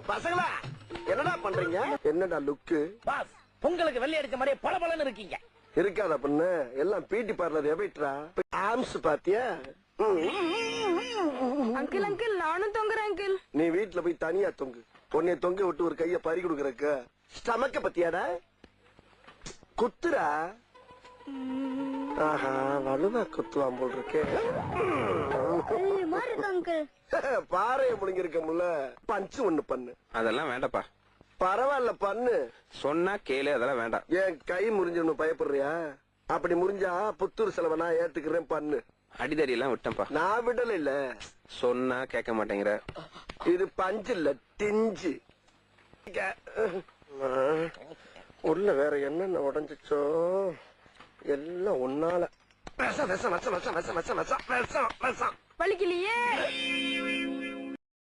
பசங்களா என்னடா பண்றீங்க? என்னடா லுக்கு? பாஸ், உங்களுக்கு வெள்ளை அடிச்ச மாதிரியே பளபளன்னு இருக்கீங்க. இருக்காதா பொண்ணு? எல்லாம் பிடி பார்லர் எவைட்ரா? ஆம்ஸ் பாத்தியா? அங்கிள் அங்கிள் நானும் தொங்குறேன் அங்கிள். நீ வீட்டுல போய் தனியா தொங்கு. உன்னைய தொங்க விட்டு ஒரு கைய பறி கொடுக்கறக்கு. ஸ்டமக்க பத்தியாடா? குத்துரா? ஆஹா, வலுவா குத்துவான் போல் இருக்கே. பாறைய முழுங்கிருக்க முல்ல. பஞ்சு ஒண்ணு பண்ணு. அதெல்லாம் வேண்டாப்பா. பரவாயில்ல பண்ணு. சொன்னா கேளு, அதெல்லாம் வேண்டாம். ஏன் கை முறிஞ்சு பயப்படுறியா? அப்படி முறிஞ்சா புத்தூர் செலவை நான் ஏத்துக்கிறேன், பண்ணு. அடிதடி எல்லாம் விட்டேன்ப்பா. நான் விடல. இல்ல சொன்னா கேட்க மாட்டேங்கிற. இது பஞ்சு இல்ல, டிஞ்சு. உள்ள வேற என்னென்ன உடஞ்சிச்சோ எல்லாம் ஒன்னால. வலிக்கலையே.